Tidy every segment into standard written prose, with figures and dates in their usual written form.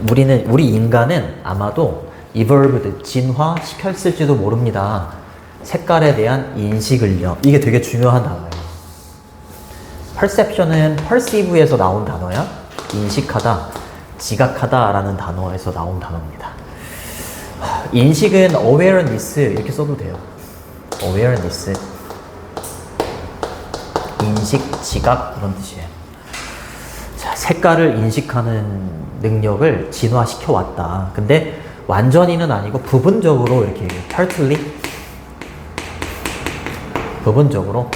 우리 인간은 아마도 evolved, 진화시켰을지도 모릅니다. 색깔에 대한 인식을요. 이게 되게 중요한 단어예요. perception은 perceive에서 나온 단어야. 인식하다, 지각하다 라는 단어에서 나온 단어입니다. 인식은 awareness 이렇게 써도 돼요. awareness. 인식, 지각 이런 뜻이에요. 자, 색깔을 인식하는 능력을 진화시켜 왔다. 근데 완전히는 아니고 부분적으로 이렇게 partly 부분적으로.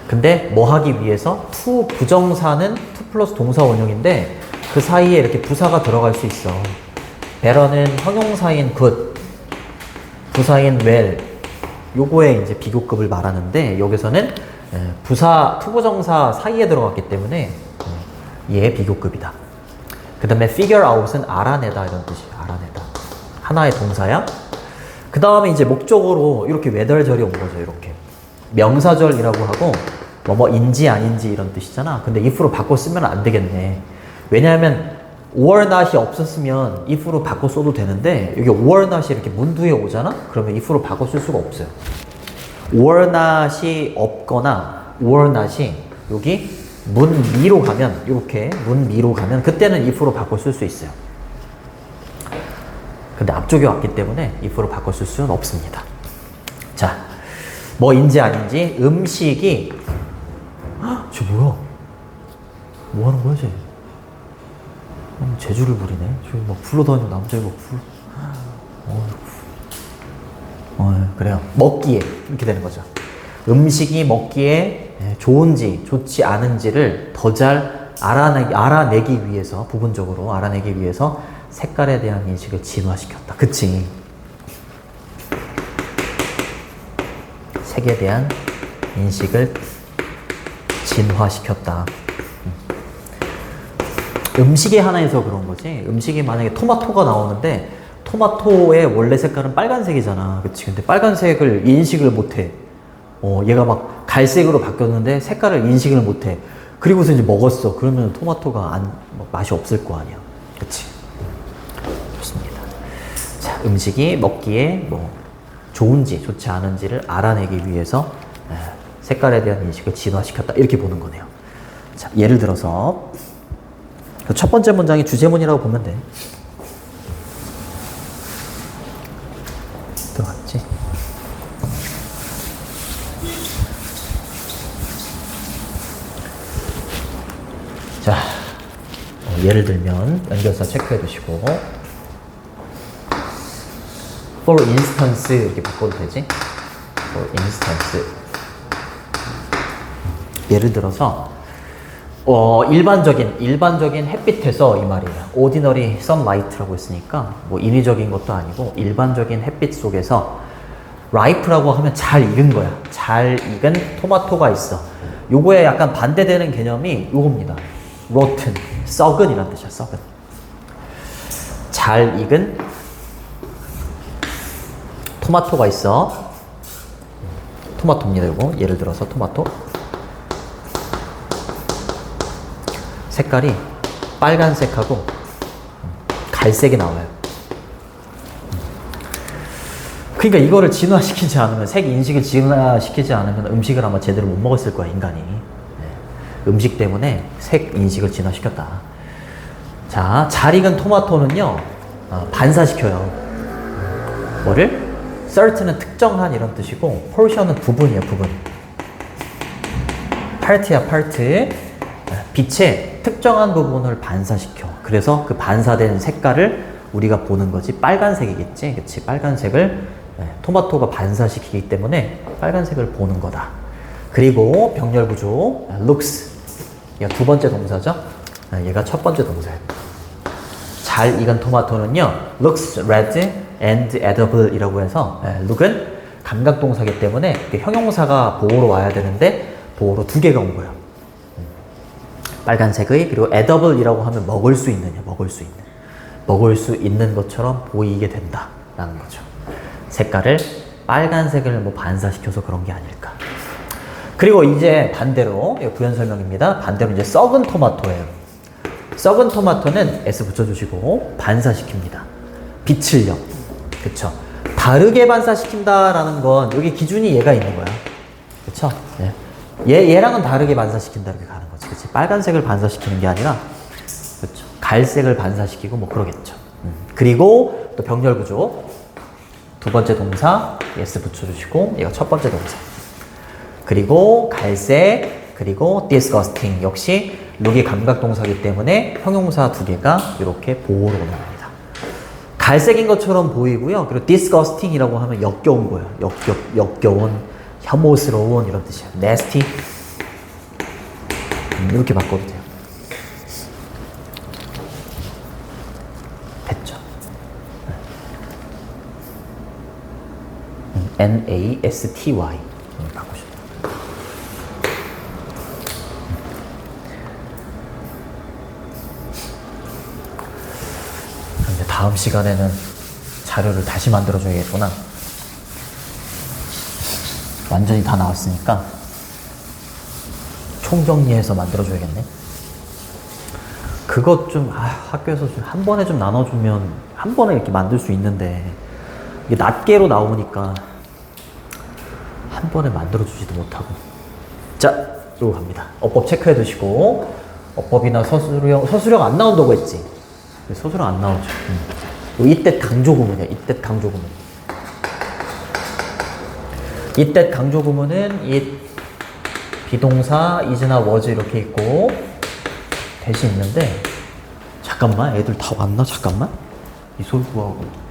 근데 뭐 하기 위해서 to 부정사는 to 플러스 동사 원형인데 그 사이에 이렇게 부사가 들어갈 수 있어. better는 형용사인 good, 부사인 well. 요거에 이제 비교급을 말하는데 여기서는 부사 투부정사 사이에 들어갔기 때문에 얘의 비교급이다. 그 다음에 figure out은 알아내다 이런 뜻이야. 알아내다. 하나의 동사야. 그 다음에 이제 목적으로 이렇게 외달절이 온 거죠. 이렇게 명사절이라고 하고 뭐뭐인지 아닌지 이런 뜻이잖아. 근데 if로 바꿔 쓰면 안 되겠네. 왜냐하면 or not이 없었으면 if로 바꿔 써도 되는데 여기 or not이 이렇게 문 뒤에 오잖아. 그러면 if로 바꿔 쓸 수가 없어요. or not이 없거나 or not이 여기 문 미로 가면 이렇게 문 미로 가면 그때는 if로 바꿔 쓸 수 있어요. 근데 앞쪽에 왔기 때문에 if로 바꿔 쓸 수는 없습니다. 자, 뭐인지 아닌지 음식이 쟤 뭐야? 뭐 하는 거야 쟤? 재주를 부리네. 저기 막 불러다니는 남자애가 그래요. 먹기에 이렇게 되는 거죠. 음식이 먹기에 좋은지 좋지 않은지를 더 잘 알아내기 위해서 부분적으로 알아내기 위해서 색깔에 대한 인식을 진화시켰다. 그치? 색에 대한 인식을 진화시켰다. 음식의 하나에서 그런 거지. 음식이 만약에 토마토가 나오는데 토마토의 원래 색깔은 빨간색이잖아. 그치? 근데 빨간색을 인식을 못해. 얘가 막 갈색으로 바뀌었는데 색깔을 인식을 못해. 그리고서 이제 먹었어. 그러면 토마토가 맛이 없을 거 아니야. 그치? 좋습니다. 자, 음식이 먹기에 좋은지 좋지 않은지를 알아내기 위해서 색깔에 대한 인식을 진화시켰다. 이렇게 보는 거네요. 자, 예를 들어서 첫 번째 문장이 주제문이라고 보면 돼. 들어갔지? 자, 예를 들면 연결사 체크해 두시고 for instance 이렇게 바꿔도 되지? for instance. 예를 들어서 일반적인 햇빛에서 이 말이에요. ordinary sunlight라고 했으니까 뭐 인위적인 것도 아니고 일반적인 햇빛 속에서 ripe라고 하면 잘 익은 거야. 잘 익은 토마토가 있어. 요거에 약간 반대되는 개념이 요겁니다. rotten, 썩은 이란 뜻이야. 썩은. 잘 익은 토마토가 있어. 토마토입니다. 요거 예를 들어서 토마토. 색깔이 빨간색하고 갈색이 나와요. 그러니까 이거를 진화시키지 않으면, 색 인식을 진화시키지 않으면 음식을 아마 제대로 못 먹었을 거야, 인간이. 음식 때문에 색 인식을 진화시켰다. 자, 잘 익은 토마토는요, 반사시켜요. 뭐를? certain은 특정한 이런 뜻이고, portion은 부분이에요, 부분. part야, part. 빛의 특정한 부분을 반사시켜. 그래서 그 반사된 색깔을 우리가 보는 거지. 빨간색이겠지. 그치? 빨간색을 토마토가 반사시키기 때문에 빨간색을 보는 거다. 그리고 병렬 구조 looks. 얘가 두 번째 동사죠. 얘가 첫 번째 동사예요. 잘 익은 토마토는요, looks red and edible 이라고 해서 look은 감각 동사이기 때문에 형용사가 보호로 와야 되는데 보호로 두 개가 온 거예요. 빨간색의, 그리고 edible이라고 하면 먹을 수 있느냐, 먹을 수 있는 것처럼 보이게 된다라는 거죠. 색깔을 빨간색을 뭐 반사시켜서 그런 게 아닐까. 그리고 이제 반대로, 이거 부연 설명입니다. 반대로 이제 썩은 토마토예요. 썩은 토마토는 S 붙여주시고 반사시킵니다. 빛을요. 그쵸? 다르게 반사시킨다라는 건 여기 기준이 얘가 있는 거야. 그쵸? 네. 얘랑은 다르게 반사시킨다 이렇게 가는 거지. 그치? 빨간색을 반사시키는 게 아니라 그쵸? 갈색을 반사시키고 뭐 그러겠죠. 그리고 또 병렬 구조. 두 번째 동사 S 붙여주시고 얘가 첫 번째 동사. 그리고 갈색 그리고 disgusting 역시 룩이 감각 동사이기 때문에 형용사 두 개가 이렇게 보호로 나옵니다. 갈색인 것처럼 보이고요. 그리고 disgusting이라고 하면 역겨운 거예요. 역겨운, 혐오스러운 이런 뜻이에요. nasty 이렇게 바꿔도 돼요. 됐죠? nasty 바꾸시면 돼요. 근데 다음 시간에는 자료를 다시 만들어줘야겠구나. 완전히 다 나왔으니까 총정리해서 만들어줘야겠네. 그것 좀 학교에서 좀 한 번에 좀 나눠주면 한 번에 이렇게 만들 수 있는데 이게 낱개로 나오니까 한 번에 만들어주지도 못하고. 자, 이거 갑니다. 어법 체크해 두시고 어법이나 서술형 안 나온다고 했지? 서술형 안 나오죠. 이때 강조 구문이야. 이때 강조 구문. 이때 강조 구문은 이 비동사 is나 was 이렇게 있고 대시 있는데 잠깐만 애들 다 왔나? 잠깐만 이 솔구하고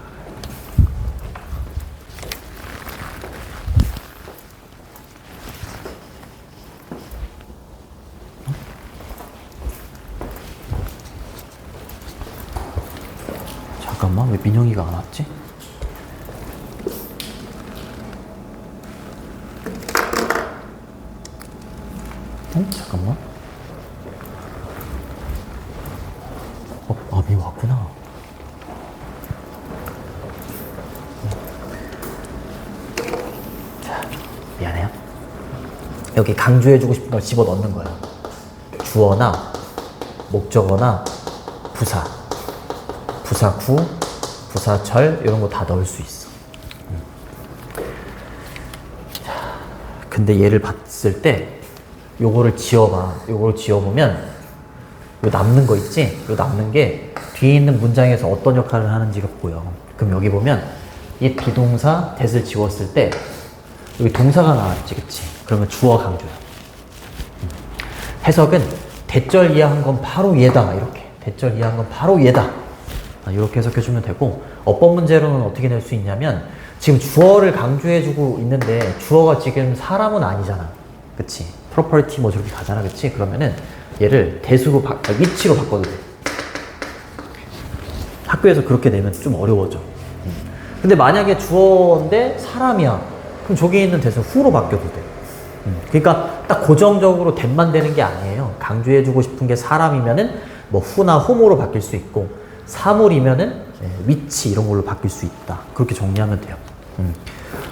잠깐만 왜 민영이가 안 왔지? 잠깐만. 미 왔구나. 자, 미안해요. 여기 강조해주고 싶은 걸 집어 넣는 거야. 주어나, 목적어나, 부사. 부사구, 부사절, 이런 거 다 넣을 수 있어. 자, 근데 얘를 봤을 때, 요거를 지어봐. 요거를 지어보면 요 남는 거 있지? 요 남는 게 뒤에 있는 문장에서 어떤 역할을 하는지가 보여. 그럼 여기 보면 이 비동사 that을 지웠을 때 여기 동사가 나왔지, 그치? 그러면 주어 강조야. 해석은 대절 이해한 건 바로 얘다. 이렇게. 대절 이해한 건 바로 얘다. 이렇게 해석해주면 되고 어법 문제로는 어떻게 낼 수 있냐면 지금 주어를 강조해주고 있는데 주어가 지금 사람은 아니잖아. 그치? property 뭐 저렇게 가잖아. 그치? 그러면은 얘를 대수로 위치로 바꿔도 돼. 학교에서 그렇게 내면 좀 어려워져. 근데 만약에 주어인데 사람이야. 그럼 저기 있는 대수 후로 바뀌어도 돼. 그러니까 딱 고정적으로 that만 되는 게 아니에요. 강조해주고 싶은 게 사람이면은 뭐 후나 홈으로 바뀔 수 있고 사물이면은 위치 이런 걸로 바뀔 수 있다. 그렇게 정리하면 돼요.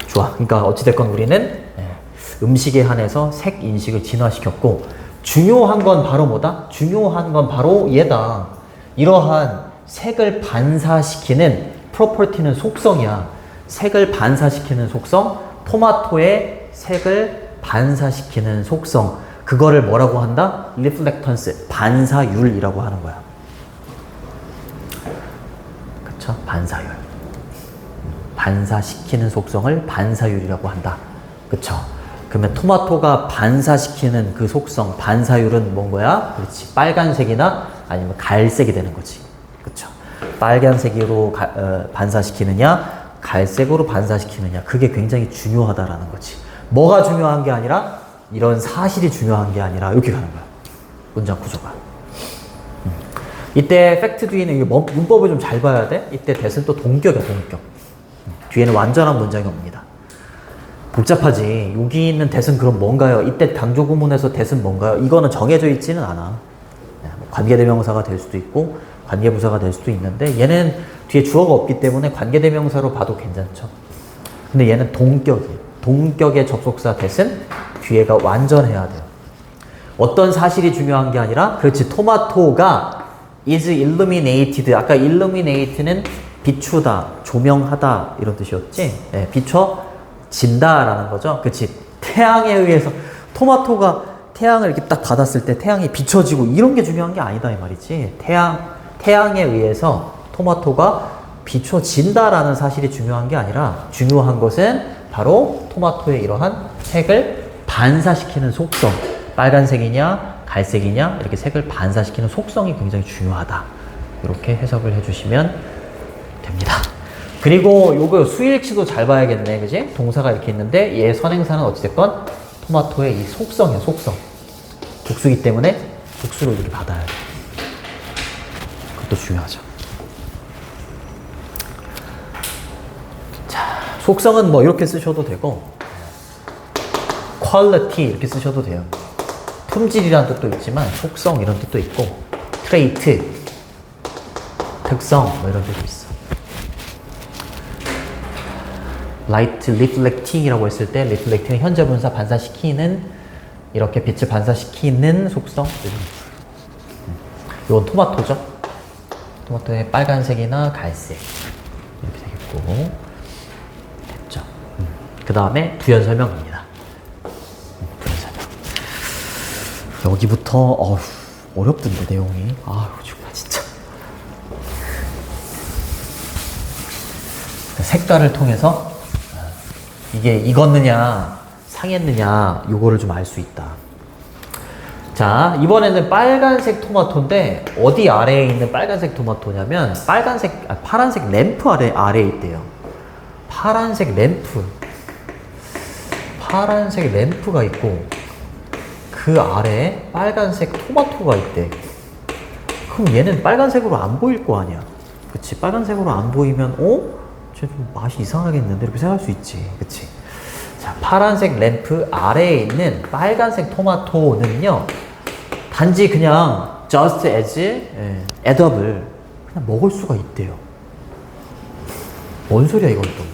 좋아. 그러니까 어찌됐건 우리는 음식에 한해서 색 인식을 진화시켰고 중요한 건 바로 뭐다? 중요한 건 바로 얘다. 이러한 색을 반사시키는 프로퍼티는 속성이야. 색을 반사시키는 속성, 토마토의 색을 반사시키는 속성. 그거를 뭐라고 한다? 리플렉턴스, 반사율이라고 하는 거야. 그쵸? 반사율. 반사시키는 속성을 반사율이라고 한다. 그쵸? 그러면 토마토가 반사시키는 그 속성, 반사율은 뭔 거야? 그렇지. 빨간색이나 아니면 갈색이 되는 거지. 그쵸? 빨간색으로 반사시키느냐, 갈색으로 반사시키느냐. 그게 굉장히 중요하다라는 거지. 뭐가 중요한 게 아니라 이런 사실이 중요한 게 아니라 이렇게 가는 거야. 문장 구조가. 이때 팩트 뒤에는 이 문법을 좀 잘 봐야 돼. 이때 that은 또 동격이야, 동격. 뒤에는 완전한 문장이 옵니다. 복잡하지. 여기 있는 that은 그럼 뭔가요? 이때 강조 구문에서 that은 뭔가요? 이거는 정해져 있지는 않아. 관계대명사가 될 수도 있고 관계부사가 될 수도 있는데 얘는 뒤에 주어가 없기 때문에 관계대명사로 봐도 괜찮죠. 근데 얘는 동격이에요. 동격의 접속사 that은 뒤에가 완전해야 돼요. 어떤 사실이 중요한 게 아니라 그렇지 토마토가 is illuminated. 아까 illuminate는 비추다, 조명하다 이런 뜻이었지. 네, 비춰진다라는 거죠. 그치? 태양에 의해서 토마토가 태양을 이렇게 딱 받았을 때 태양이 비춰지고 이런 게 중요한 게 아니다 이 말이지. 태양에 의해서 토마토가 비춰진다라는 사실이 중요한 게 아니라 중요한 것은 바로 토마토의 이러한 색을 반사시키는 속성. 빨간색이냐 갈색이냐 이렇게 색을 반사시키는 속성이 굉장히 중요하다. 이렇게 해석을 해주시면 됩니다. 그리고 요거 수일치도 잘 봐야겠네. 그지? 동사가 이렇게 있는데 얘 선행사는 어찌됐건 토마토의 이 속성이야. 속성. 복수기 때문에 복수로 이렇게 받아야 돼. 그것도 중요하죠. 자, 속성은 뭐 이렇게 쓰셔도 되고 quality 이렇게 쓰셔도 돼요. 품질이라는 뜻도 있지만 속성 이런 뜻도 있고 트레이트 특성 뭐 이런 뜻도 있어. light reflecting 이라고 했을 때 reflecting은 현재 분사 반사시키는 이렇게 빛을 반사시키는 속성. 이건 토마토죠. 토마토의 빨간색이나 갈색 이렇게 되겠고 됐죠. 그 다음에 부연 설명입니다. 여기부터 어렵던데 내용이. 아유 정말 진짜. 색깔을 통해서 이게 익었느냐 상했느냐 요거를 좀 알 수 있다. 자, 이번에는 빨간색 토마토인데 어디 아래에 있는 빨간색 토마토냐면 파란색 램프 아래에 있대요. 파란색 램프가 있고 그 아래에 빨간색 토마토가 있대. 그럼 얘는 빨간색으로 안 보일 거 아니야. 그치? 빨간색으로 안 보이면 쟤 좀 맛이 이상하겠는데 이렇게 생각할 수 있지. 그치? 자, 파란색 램프 아래에 있는 빨간색 토마토는요 단지 그냥 just as edible 그냥 먹을 수가 있대요. 뭔 소리야 이건 또.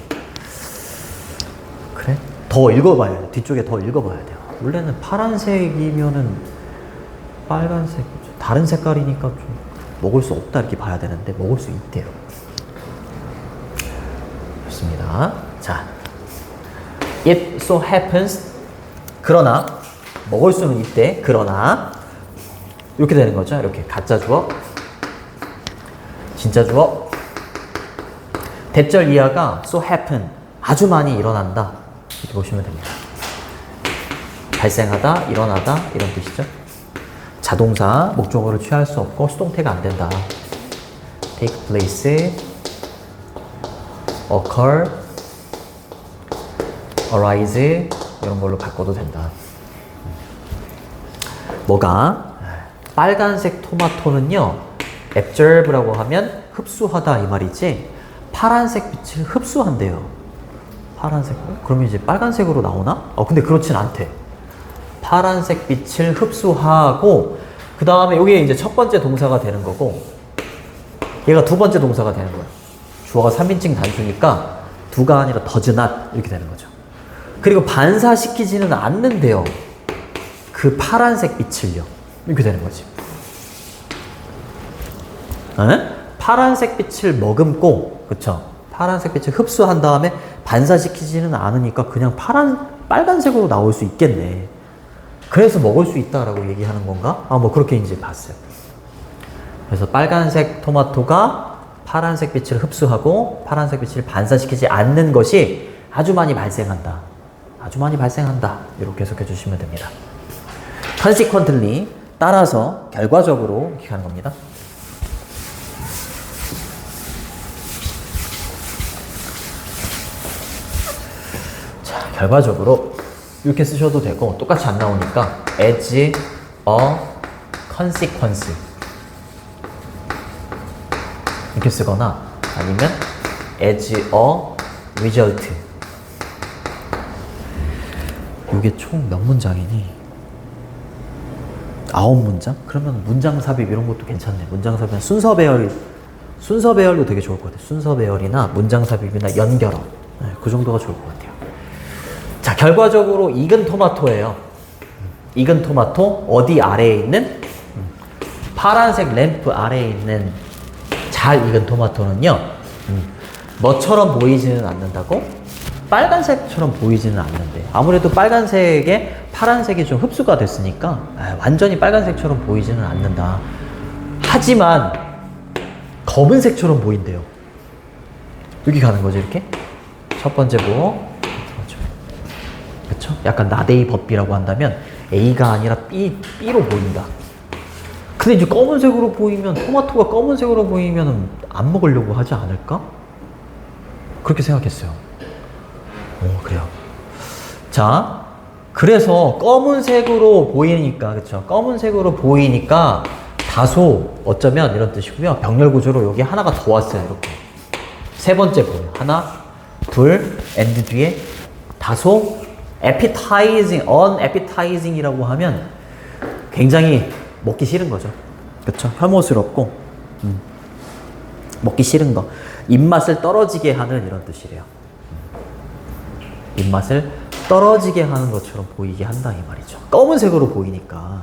그래? 더 읽어봐야 돼. 뒤쪽에 더 읽어봐야 돼요. 원래는 파란색이면은 빨간색 다른 색깔이니까 좀 먹을 수 없다 이렇게 봐야 되는데 먹을 수 있대요. 좋습니다. 자, it so happens 그러나 먹을 수는 있대. 그러나 이렇게 되는 거죠. 이렇게 가짜 주어 진짜 주어 대절 이하가 so happen 아주 많이 일어난다 이렇게 보시면 됩니다. 발생하다, 일어나다 이런 뜻이죠. 자동사, 목적어를 취할 수 없고 수동태가 안 된다. take place, occur, arise 이런 걸로 바꿔도 된다. 뭐가? 빨간색 토마토는요 absorb라고 하면 흡수하다 이 말이지 파란색 빛을 흡수한대요. 파란색? 그러면 이제 빨간색으로 나오나? 근데 그렇진 않대. 파란색 빛을 흡수하고 그 다음에 이게 이제 첫 번째 동사가 되는 거고 얘가 두 번째 동사가 되는 거예요. 주어가 3인칭 단수니까 두가 아니라 does not 이렇게 되는 거죠. 그리고 반사시키지는 않는데요. 그 파란색 빛을요. 이렇게 되는 거지. 파란색 빛을 머금고 그쵸? 파란색 빛을 흡수한 다음에 반사시키지는 않으니까 그냥 빨간색으로 나올 수 있겠네. 그래서 먹을 수 있다라고 얘기하는 건가? 뭐 그렇게 이제 봤어요. 그래서 빨간색 토마토가 파란색 빛을 흡수하고 파란색 빛을 반사시키지 않는 것이 아주 많이 발생한다. 아주 많이 발생한다. 이렇게 해석해 주시면 됩니다. consequently 따라서 결과적으로 이렇게 하는 겁니다. 자, 결과적으로 이렇게 쓰셔도 되고 똑같이 안 나오니까 as a consequence 이렇게 쓰거나 아니면 as a result. 이게 총 몇 문장이니? 9문장? 그러면 문장 삽입 이런 것도 괜찮네. 문장 삽입 순서 배열도 되게 좋을 것 같아요. 순서 배열이나 문장 삽입이나 연결어 그 정도가 좋을 것 같아요. 자, 결과적으로 익은 토마토예요. 익은 토마토 어디 아래에 있는 파란색 램프 아래에 있는 잘 익은 토마토는요, 너처럼 보이지는 않는다고? 빨간색처럼 보이지는 않는데, 아무래도 빨간색에 파란색이 좀 흡수가 됐으니까 완전히 빨간색처럼 보이지는 않는다. 하지만 검은색처럼 보인대요. 여기 가는 거죠, 이렇게. 첫 번째 뭐, 그렇죠? 약간 나데이 법비라고 한다면 A가 아니라 B로 보인다. 근데 이제 검은색으로 보이면, 토마토가 검은색으로 보이면 안 먹으려고 하지 않을까? 그렇게 생각했어요. 오, 그래요. 자, 그래서 검은색으로 보이니까, 그쵸? 검은색으로 보이니까 다소 어쩌면 이런 뜻이고요. 병렬 구조로 여기 하나가 더 왔어요, 이렇게. 세 번째 보여요. 하나, 둘, and 뒤에 다소 appetizing, unappetizing이라고 하면 굉장히 먹기 싫은 거죠. 그쵸? 혐오스럽고, 먹기 싫은 거. 입맛을 떨어지게 하는 이런 뜻이래요. 입맛을 떨어지게 하는 것처럼 보이게 한다, 이 말이죠. 검은색으로 보이니까.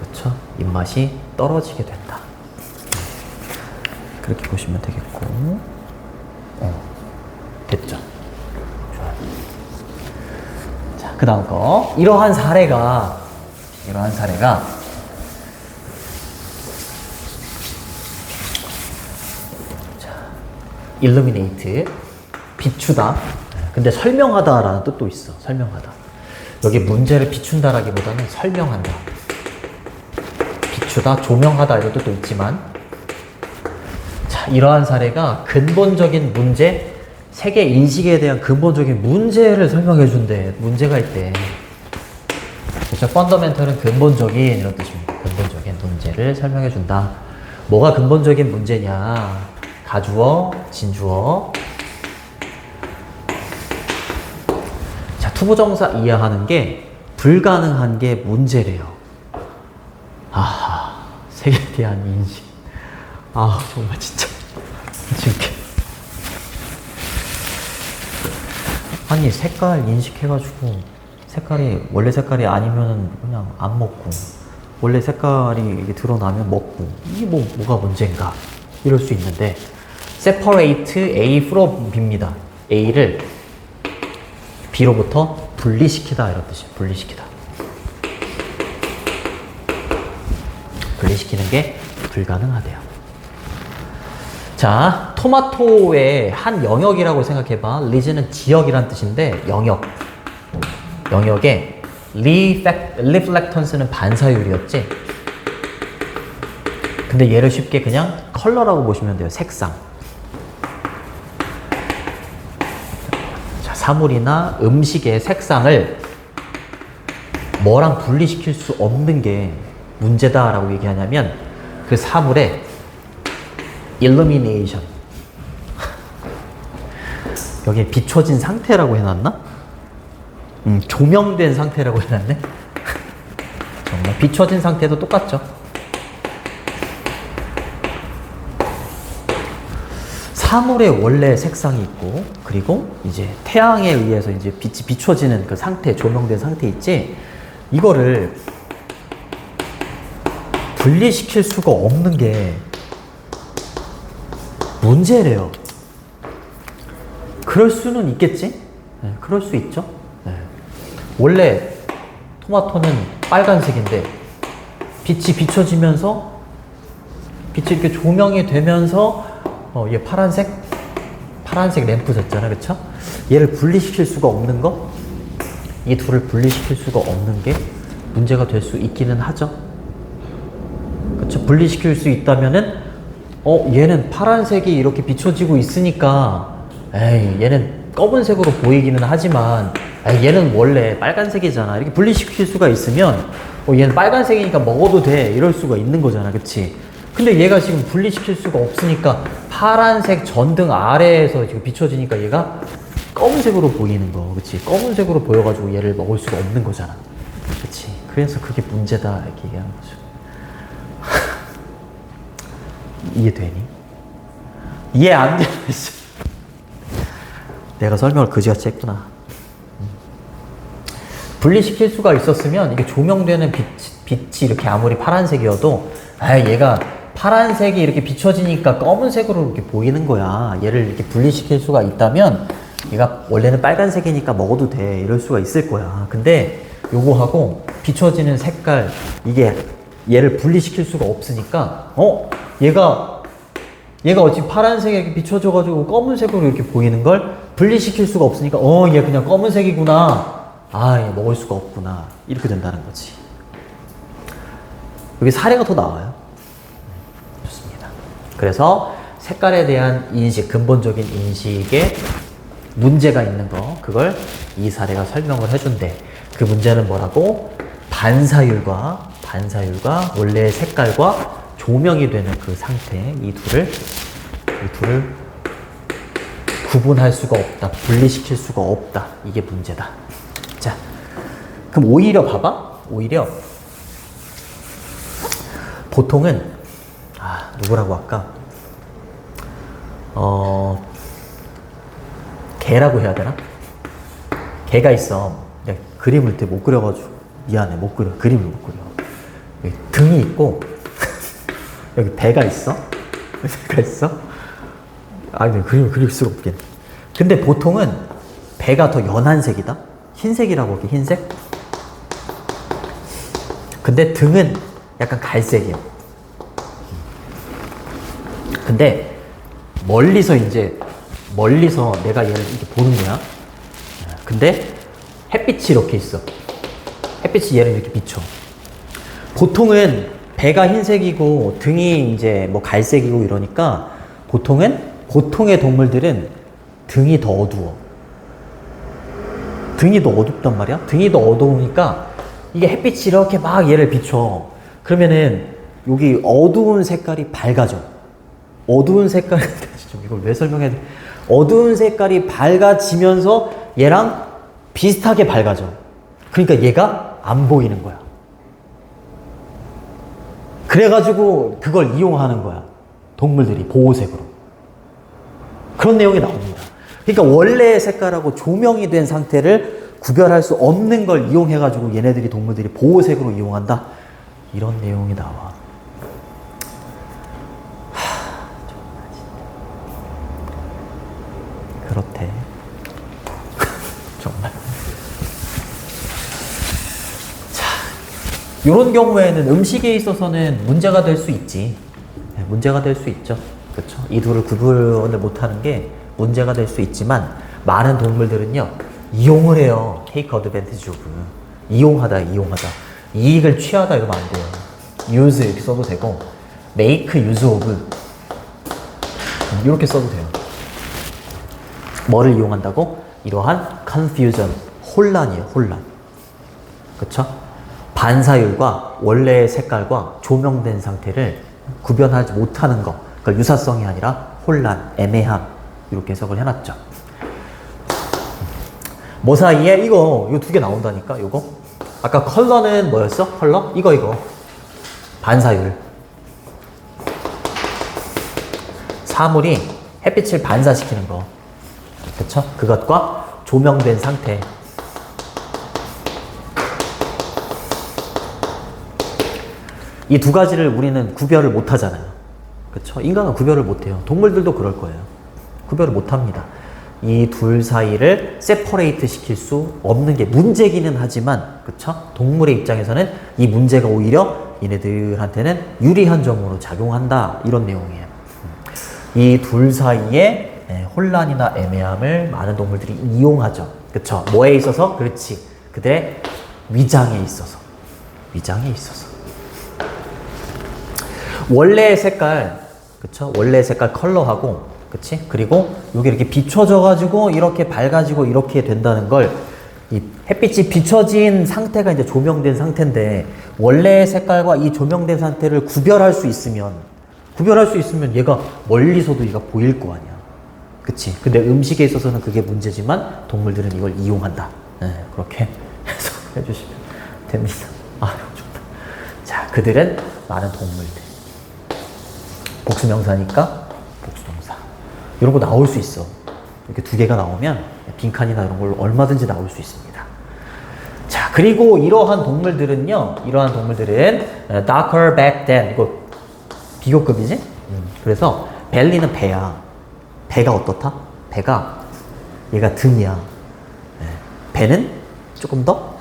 그쵸? 입맛이 떨어지게 된다. 그렇게 보시면 되겠고. 됐죠? 좋아요. 자, 그 다음 거. 이러한 사례가, 자, illuminate, 비추다. 근데 설명하다라는 뜻도 있어. 설명하다. 여기 문제를 비춘다라기보다는 설명한다. 비추다, 조명하다 이런 뜻도 있지만, 자, 이러한 사례가 근본적인 문제, 세계 인식에 대한 근본적인 문제를 설명해 준대. 문제가 있대. 그렇죠? 펀더멘털은 근본적인 이런 뜻입니다. 근본적인 문제를 설명해 준다. 뭐가 근본적인 문제냐? 가주어, 진주어. 자, 투부정사 이해하는 게 불가능한 게 문제래요. 아하, 세계에 대한 인식. 아, 정말 진짜 미치겠게. 아니, 색깔 인식해가지고 색깔이 원래 색깔이 아니면은 그냥 안 먹고, 원래 색깔이 이게 드러나면 먹고, 이게 뭐가 문제인가? 이럴 수 있는데, separate A from B입니다. A를 B로부터 분리시키다 이런 뜻이에요. 분리시키다. 분리시키는 게 불가능하대요. 자, 토마토의 한 영역이라고 생각해봐. 리즈는 지역이란 뜻인데 영역에 리플렉턴스는 반사율이었지. 근데 얘를 쉽게 그냥 컬러라고 보시면 돼요. 색상. 자, 사물이나 음식의 색상을 뭐랑 분리시킬 수 없는 게 문제다라고 얘기하냐면 그 사물의 illumination. 여기에 비춰진 상태라고 해놨나? 조명된 상태라고 해놨네? 정말 비춰진 상태도 똑같죠? 사물의 원래 색상이 있고, 그리고 이제 태양에 의해서 이제 빛이 비춰지는 그 상태, 조명된 상태 있지? 이거를 분리시킬 수가 없는 게 문제래요. 그럴 수는 있겠지? 네, 그럴 수 있죠? 네. 원래 토마토는 빨간색인데 빛이 비춰지면서 빛이 이렇게 조명이 되면서 얘 파란색 램프였잖아, 그쵸? 얘를 분리시킬 수가 없는 거? 이 둘을 분리시킬 수가 없는 게 문제가 될 수 있기는 하죠. 그쵸? 분리시킬 수 있다면은 얘는 파란색이 이렇게 비춰지고 있으니까 얘는 검은색으로 보이기는 하지만 얘는 원래 빨간색이잖아. 이렇게 분리시킬 수가 있으면 얘는 빨간색이니까 먹어도 돼. 이럴 수가 있는 거잖아. 그치? 근데 얘가 지금 분리시킬 수가 없으니까 파란색 전등 아래에서 지금 비춰지니까 얘가 검은색으로 보이는 거. 그치? 검은색으로 보여가지고 얘를 먹을 수가 없는 거잖아. 그치? 그래서 그게 문제다. 이렇게 얘기하는 거죠. 이해되니? 이해 안 되면 내가 설명을 그지같이 했구나. 분리시킬 수가 있었으면 이게 조명되는 빛이 이렇게 아무리 파란색이어도 얘가 파란색이 이렇게 비춰지니까 검은색으로 이렇게 보이는 거야. 얘를 이렇게 분리시킬 수가 있다면 얘가 원래는 빨간색이니까 먹어도 돼. 이럴 수가 있을 거야. 근데 요거하고 비춰지는 색깔 이게 얘를 분리시킬 수가 없으니까 얘가 어찌 파란색에 이렇게 비춰져가지고 검은색으로 이렇게 보이는 걸 분리시킬 수가 없으니까 얘 그냥 검은색이구나. 얘 먹을 수가 없구나. 이렇게 된다는 거지. 여기 사례가 더 나와요. 좋습니다. 그래서 색깔에 대한 인식, 근본적인 인식에 문제가 있는 거, 그걸 이 사례가 설명을 해준대. 그 문제는 뭐라고? 반사율과 원래의 색깔과 조명이 되는 그 상태, 이 둘을 구분할 수가 없다. 분리시킬 수가 없다. 이게 문제다. 자, 그럼 오히려 봐봐. 오히려 보통은 누구라고 할까? 개라고 해야 되나? 개가 있어. 내가 그림을 되게 못 그려가지고 미안해. 못 그려. 그림을 못 그려. 여기 등이 있고 여기 배가 있어. 배가 있어. 근데 그림을 그릴 수가 없긴. 근데 보통은 배가 더 연한 색이다. 흰색이라고 할게. 흰색. 근데 등은 약간 갈색이야. 근데 멀리서 내가 얘를 이렇게 보는 거야. 근데 햇빛이 이렇게 있어. 햇빛이 얘를 이렇게 비춰. 보통은 배가 흰색이고 등이 이제 뭐 갈색이고 이러니까 보통의 동물들은 등이 더 어두워. 등이 더 어둡단 말이야. 등이 더 어두우니까 이게 햇빛이 이렇게 막 얘를 비춰. 그러면은 여기 어두운 색깔이 밝아져. 어두운 색깔 이걸 왜 설명해야 돼? 어두운 색깔이 밝아지면서 얘랑 비슷하게 밝아져. 그러니까 얘가 안 보이는 거야. 그래가지고 그걸 이용하는 거야. 동물들이 보호색으로. 그런 내용이 나옵니다. 그러니까 원래의 색깔하고 조명이 된 상태를 구별할 수 없는 걸 이용해가지고 동물들이 보호색으로 이용한다. 이런 내용이 나와. 그렇대. 정말. 자, 이런 경우에는 음식에 있어서는 문제가 될 수 있지. 문제가 될 수 있죠. 그렇죠. 이 둘을 구분을 못하는 게 문제가 될 수 있지만 많은 동물들은요 이용을 해요. take advantage of. 이용하다. 이익을 취하다 이러면 안 돼요. use 이렇게 써도 되고 make use of 이렇게 써도 돼요. 뭐를 이용한다고? 이러한 confusion, 혼란이에요. 혼란. 그쵸? 반사율과 원래의 색깔과 조명된 상태를 구별하지 못하는 거. 그러니까 유사성이 아니라 혼란, 애매함 이렇게 해석을 해놨죠. 뭐 사이에? 이거 두 개 나온다니까. 요거 아까 컬러는 뭐였어? 컬러? 이거 반사율. 사물이 햇빛을 반사시키는 거. 그쵸? 그것과 조명된 상태. 이 두 가지를 우리는 구별을 못 하잖아요. 그쵸? 인간은 구별을 못 해요. 동물들도 그럴 거예요. 구별을 못 합니다. 이 둘 사이를 세퍼레이트 시킬 수 없는 게 문제기는 하지만, 그쵸? 동물의 입장에서는 이 문제가 오히려 얘네들한테는 유리한 점으로 작용한다. 이런 내용이에요. 이 둘 사이에 혼란이나 애매함을 많은 동물들이 이용하죠. 그쵸? 뭐에 있어서? 그렇지. 그들의 위장에 있어서. 원래의 색깔, 그쵸? 원래의 색깔 컬러하고, 그치? 그리고 여기 이렇게 비춰져가지고 이렇게 밝아지고 이렇게 된다는 걸, 이 햇빛이 비춰진 상태가 이제 조명된 상태인데, 원래의 색깔과 이 조명된 상태를 구별할 수 있으면 얘가 멀리서도 얘가 보일 거 아니야. 그치? 근데 음식에 있어서는 그게 문제지만 동물들은 이걸 이용한다. 네, 그렇게 해석해 주시면 됩니다. 좋다. 자, 그들은 많은 동물들. 복수명사니까 복수동사. 이런 거 나올 수 있어. 이렇게 두 개가 나오면 빈칸이나 이런 걸로 얼마든지 나올 수 있습니다. 자, 자, 그리고 이러한 동물들은 darker back than, 이거 비교급이지? 그래서 벨리는 배야. 배가 어떻다? 배가 얘가 등이야. 배는 조금 더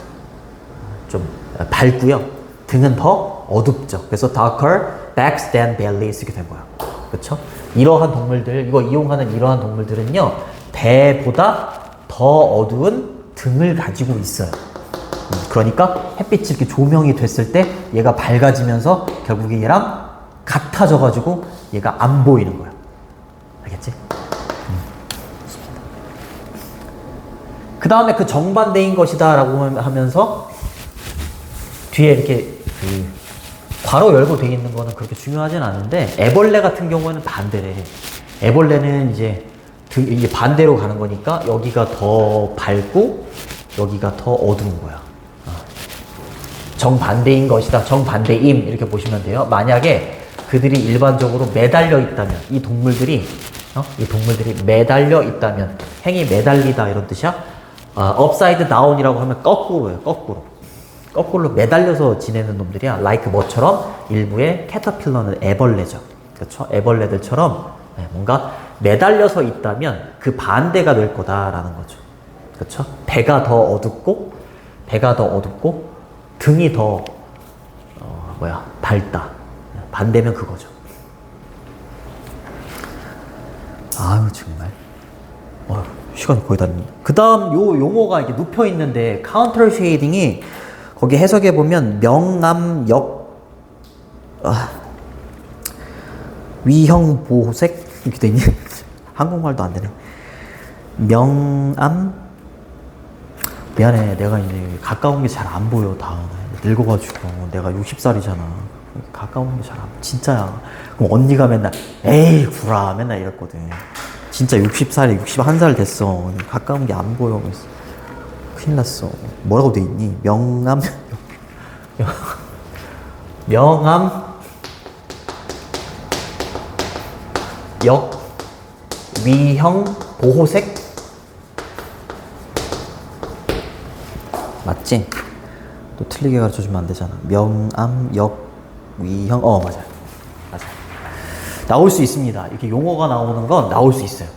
좀 밝고요. 등은 더 어둡죠. 그래서 darker backs than belly 쓰게 된 거야. 그렇죠? 이러한 동물들, 이거 이용하는 이러한 동물들은요, 배보다 더 어두운 등을 가지고 있어요. 그러니까 햇빛이 이렇게 조명이 됐을 때 얘가 밝아지면서 결국에 얘랑 같아져가지고 얘가 안 보이는 거야. 알겠지? 그 다음에 그 정반대인 것이다 라고 하면서 뒤에 이렇게 괄호 열고 돼 있는 거는 그렇게 중요하진 않은데, 애벌레 같은 경우에는 반대래. 애벌레는 이제 이게 반대로 가는 거니까 여기가 더 밝고 여기가 더 어두운 거야. 정반대인 것이다, 정반대임, 이렇게 보시면 돼요. 만약에 그들이 일반적으로 매달려 있다면, 이 동물들이 매달려 있다면, 행이 매달리다 이런 뜻이야. upside down이라고 하면 거꾸로예요. 거꾸로 매달려서 지내는 놈들이야. like 뭐처럼 일부의 캐터필러는 애벌레죠. 그렇죠? 애벌레들처럼 뭔가 매달려서 있다면 그 반대가 될 거다라는 거죠. 그렇죠? 배가 더 어둡고 등이 더 밝다. 반대면 그거죠. 아유 정말. 시간이 거의 다 됐네. 그 다음 요 용어가 이렇게 눕혀 있는데, 카운터 쉐이딩이 거기 해석해 보면 위형 보호색 이렇게 돼 있네. 한국말도 안 되네. 미안해, 내가 이제 가까운 게 잘 안 보여. 다 늙어가지고. 내가 60살이잖아. 가까운 게 잘 안 보여. 진짜야. 그럼 언니가 맨날 에이 구라 맨날 이랬거든. 진짜 60살에 61살 됐어. 가까운 게 안 보여. 그래서 큰일 났어. 뭐라고 돼 있니? 위형 보호색? 맞지? 또 틀리게 가르쳐주면 안 되잖아. 위형, 맞아요. 나올 수 있습니다. 이렇게 용어가 나오는 건 나올 수 있어요.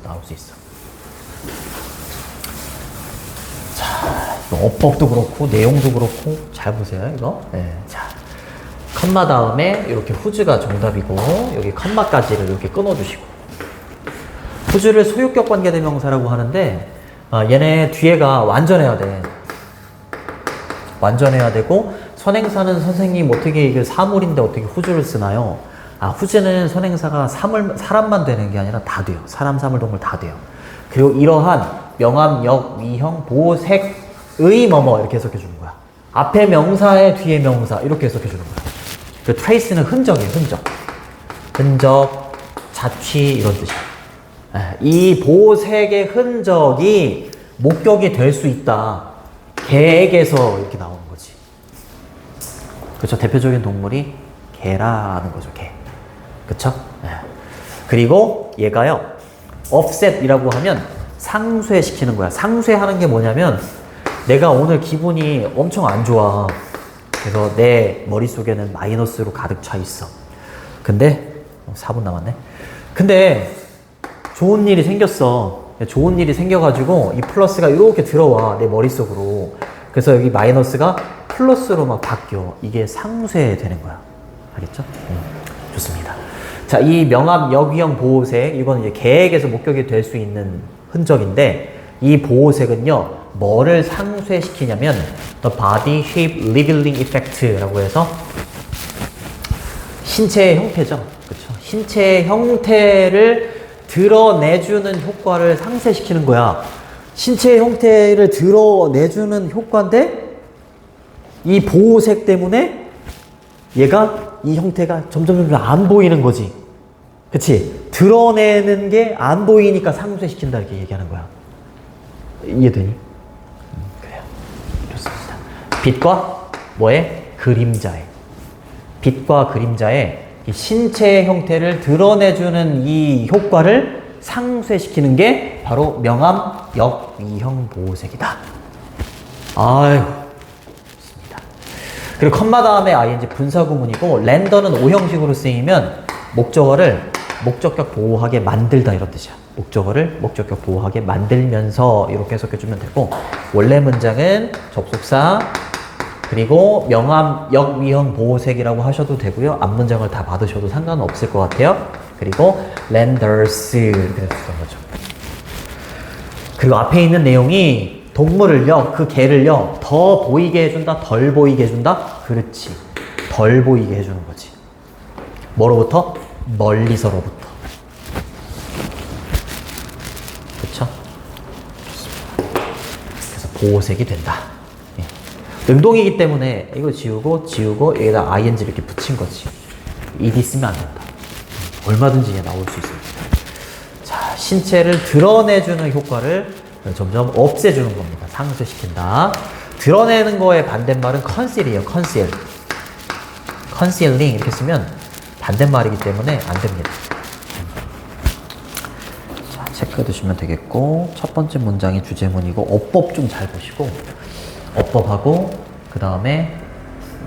자, 어법도 그렇고 내용도 그렇고 잘 보세요. 이거. 네, 자, 컴마 다음에 이렇게 후즈가 정답이고, 여기 컴마까지를 이렇게 끊어주시고, 후즈를 소유격 관계대명사라고 하는데, 얘네 뒤에가 완전해야 돼. 완전해야 되고, 선행사는 선생님 어떻게 이게 사물인데 어떻게 후즈를 쓰나요? 후즈는 선행사가 사람만 되는 게 아니라 다 돼요. 사람, 사물, 동물 다 돼요. 그리고 이러한 명암, 역, 위형, 보색의 뭐뭐 이렇게 해석해 주는 거야. 앞에 명사에 뒤에 명사 이렇게 해석해 주는 거야. 그 trace는 흔적이에요. 흔적, 자취 이런 뜻이야. 이 보색의 흔적이 목격이 될 수 있다. 개에게서 이렇게 나오는 거지. 그렇죠. 대표적인 동물이 개라는 거죠. 개. 그쵸? 그리고 얘가요, offset이라고 하면 상쇄시키는 거야. 상쇄하는 게 뭐냐면, 내가 오늘 기분이 엄청 안 좋아. 그래서 내 머릿속에는 마이너스로 가득 차 있어. 근데 4분 남았네. 근데 좋은 일이 생겼어. 좋은 일이 생겨가지고 이 플러스가 이렇게 들어와, 내 머릿속으로. 그래서 여기 마이너스가 플러스로 막 바뀌어. 이게 상쇄되는 거야. 알겠죠? 좋습니다. 자, 이 명암, 역위형, 보호색, 이건 이제 개에게서 목격이 될 수 있는 흔적인데, 이 보호색은요, 뭐를 상쇄시키냐면, the body shape revealing effect라고 해서 신체의 형태죠. 그렇죠? 신체의 형태를 드러내주는 효과를 상쇄시키는 거야. 신체의 형태를 드러내주는 효과인데, 이 보호색 때문에 얘가 이 형태가 점점 안 보이는 거지. 그치? 드러내는 게 안 보이니까 상쇄시킨다 이렇게 얘기하는 거야. 이해되니? 그래요. 좋습니다. 빛과 뭐에? 그림자에. 빛과 그림자에 이 신체의 형태를 드러내주는 이 효과를 상쇄시키는 게 바로 명암, 역, 위형, 보호색이다. 아유, 그리고 컴마 다음에 ing 분사구문이고 렌더는 O 형식으로 쓰이면 목적어를 목적격 보호하게 만들다 이런 뜻이야. 목적어를 목적격 보호하게 만들면서 이렇게 해석해주면 되고 원래 문장은 접속사 그리고 명암 역위형 보호색이라고 하셔도 되고요. 앞문장을 다 받으셔도 상관은 없을 것 같아요. 그리고 lenders 이렇게 됐던 거죠. 그리고 앞에 있는 내용이 동물을요, 그 개를요, 더 보이게 해준다, 덜 보이게 해준다? 그렇지. 덜 보이게 해주는 거지. 뭐로부터? 멀리서로부터. 그쵸? 그래서 보호색이 된다. 예. 능동이기 때문에 이거 지우고 여기다 ing 이렇게 붙인 거지. ed 쓰면 안 된다. 얼마든지 나올 수 있습니다. 자, 신체를 드러내주는 효과를 점점 없애주는 겁니다. 상쇄시킨다. 드러내는 거의 반대말은 conceal이에요. conceal. concealing 이렇게 쓰면 반대말이기 때문에 안 됩니다. 자, 체크해 두시면 되겠고 첫 번째 문장이 주제문이고 어법 좀 잘 보시고 어법하고 그 다음에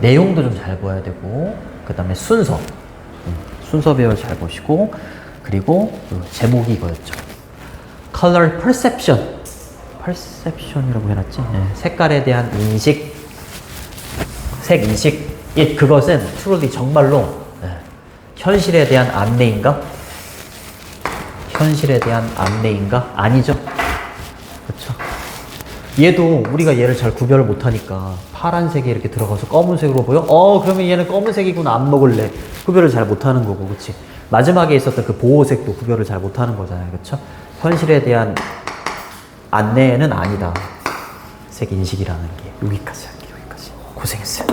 내용도 좀 잘 보아야 되고 그 다음에 순서 배열 잘 보시고 그리고 제목이 이거였죠. Color Perception. Perception이라고 해놨지? 네. 색깔에 대한 인식, 색 인식. 그것은 truly 정말로 현실에 대한 안내인가? 현실에 대한 안내인가? 아니죠. 그렇죠. 얘도 우리가 얘를 잘 구별을 못하니까 파란색이 이렇게 들어가서 검은색으로 보여? 그러면 얘는 검은색이구나 안 먹을래. 구별을 잘 못하는 거고, 그렇지? 마지막에 있었던 그 보호색도 구별을 잘 못하는 거잖아요, 그렇죠? 현실에 대한 안내는 아니다. 색 인식이라는 게 여기까지 할게요, 여기까지. 고생했어요.